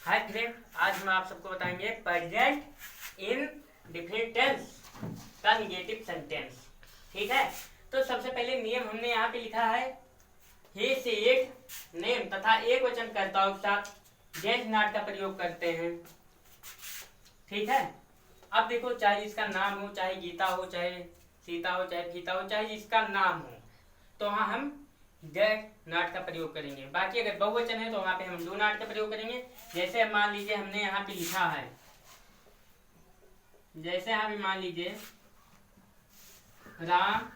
Hi friend, आज हम आप सबको बताएंगे प्रेजेंट इंडेफिनिट टेंस का निगेटिव सेंटेंस। ठीक है, तो सबसे पहले नियम हमने यहाँ पे लिखा है ही सेड नेम तथा एक वचन कर्ताओं के साथ डेज नॉट का प्रयोग करते हैं। ठीक है, अब देखो चाहे इसका नाम हो, चाहे गीता हो, चाहे सीता हो, चाहे फीता हो, चाहे इसका नाम हो, तो वहाँ हम डेज नॉट का प्रयोग करेंगे। बाकी अगर बहुवचन है तो वहां पे हम डू नॉट का प्रयोग करेंगे। जैसे मान लीजिए हमने यहाँ पे लिखा है, जैसे यहाँ पे मान लीजिए राम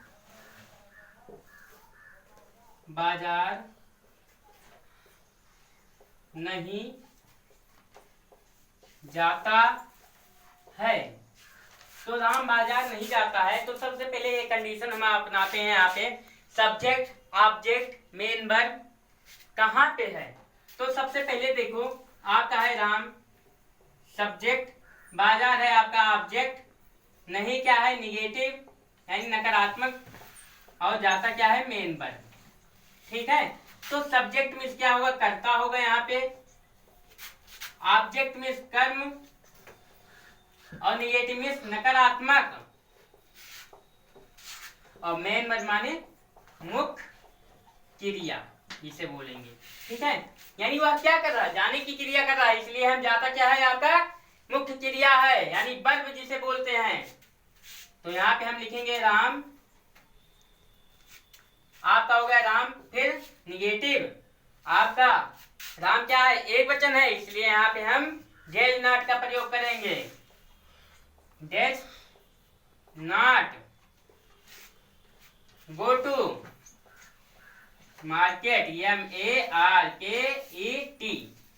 बाजार नहीं जाता है, तो राम बाजार नहीं जाता है, तो सबसे पहले ये कंडीशन हम अपनाते हैं। यहाँ पे सब्जेक्ट ऑब्जेक्ट मेन वर्ब कहाँ पे है, तो सबसे पहले देखो आपका है राम सब्जेक्ट, बाजार है आपका ऑब्जेक्ट, नहीं क्या है निगेटिव यानी नकारात्मक, और जाता क्या है मेन वर्ब। ठीक है, तो सब्जेक्ट मीन्स क्या होगा, कर्ता होगा यहाँ पे, ऑब्जेक्ट मीन्स कर्म, और निगेटिव मीन्स नकारात्मक, और मेन वर्ब माने मुख्य क्रिया इसे बोलेंगे। ठीक है, यानी वह क्या कर रहा है, जाने की क्रिया कर रहा है, इसलिए हम जाता क्या है आपका मुख्य क्रिया है, यानी वर्ब जिसे बोलते हैं। तो यहाँ पे हम लिखेंगे राम, आपका हो गया राम, फिर निगेटिव आपका राम क्या है एक वचन है, इसलिए यहाँ पे हम डेज नॉट का प्रयोग करेंगे। Does not go to market, MARKET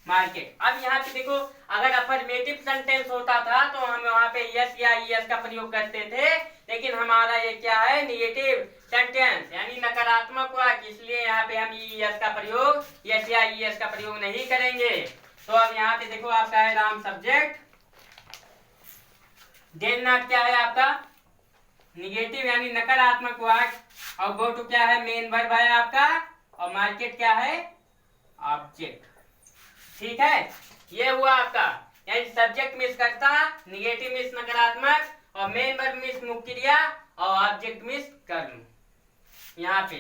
market. अब यहाँ पे देखो अगर अफर्मेटिव सेंटेंस होता था तो हम वहां पे यस या ईएस का प्रयोग करते थे, लेकिन हमारा ये क्या है निगेटिव सेंटेंस यानी नकारात्मक वाक्य, इसलिए यहाँ पे हम ईएस का प्रयोग यस या ईएस का प्रयोग नहीं करेंगे। तो अब यहाँ पे देखो आपका है राम सब्जेक्ट, डेज नॉट क्या है आपका निगेटिव यानी नकारात्मक वाक्य, और गो टू क्या है मेन वर्ब है आपका, और मार्केट क्या है ऑब्जेक्ट। ठीक है, ये हुआ आपका, यानी सब्जेक्ट मिस करता, निगेटिव मिस नकारात्मक, और मेन वर्ब मिस मुख्य क्रिया, और ऑब्जेक्ट मिस कर्म। यहाँ पे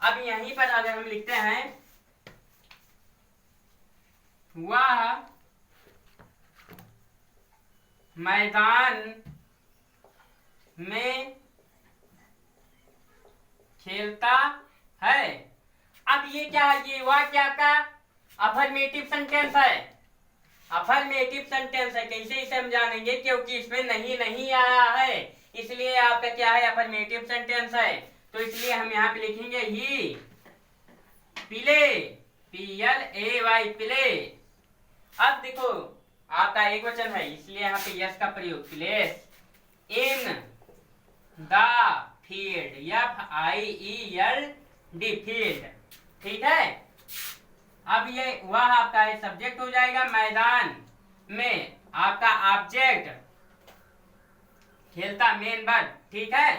अब यहीं पर अगर हम लिखते हैं वह मैदान में खेलता है। अब ये क्या है, ये वाक्य आपका अफर्मेटिव सेंटेंस है, अफर्मेटिव सेंटेंस है। कैसे इसे हम जानेंगे, क्योंकि इसमें नहीं नहीं आया है, इसलिए आपका क्या है अफर्मेटिव सेंटेंस है। तो इसलिए हम यहाँ पे लिखेंगे ही प्ले, PLAY प्ले। अब देखो आपका एक वचन है, इसलिए यहाँ पे यस का प्रयोग, place in the field, FIELD field. ठीक है, अब ये वह आपका है सब्जेक्ट हो जाएगा, मैदान में आपका ऑब्जेक्ट, खेलता मेन वर्ब। ठीक है,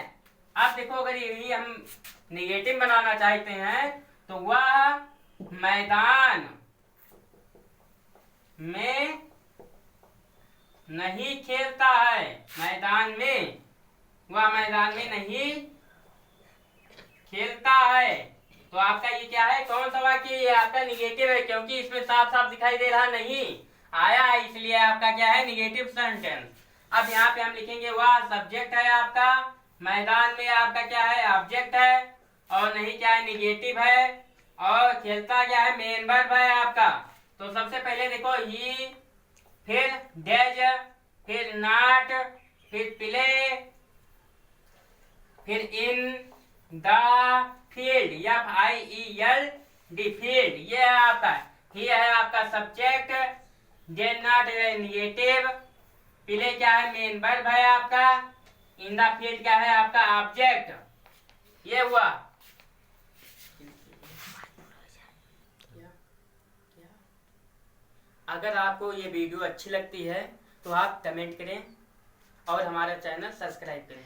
अब देखो अगर यही हम निगेटिव बनाना चाहते हैं तो वह मैदान में नहीं खेलता है, मैदान में, वह मैदान में नहीं खेलता है। तो आपका ये क्या है, कौन सा वाक्य, ये आपका निगेटिव है, क्योंकि इसमें साफ साफ दिखाई दे रहा नहीं आया है, इसलिए आपका क्या है निगेटिव सेंटेंस। अब यहाँ पे हम लिखेंगे वह सब्जेक्ट है आपका, मैदान में आपका क्या है ऑब्जेक्ट है, और नहीं क्या है निगेटिव है, और खेलता क्या है मेन वर्ब है आपका। तो सबसे पहले देखो ही, फिर डेज, फिर नॉट, फिर प्ले, फिर in the field, FIELD field. ये है आपका, ये है आपका subject, days not negative, play क्या है मेन वर्ब है आपका, इन द फील्ड क्या है आपका ऑब्जेक्ट। ये हुआ। अगर आपको ये वीडियो अच्छी लगती है तो आप कमेंट करें और हमारा चैनल सब्सक्राइब करें।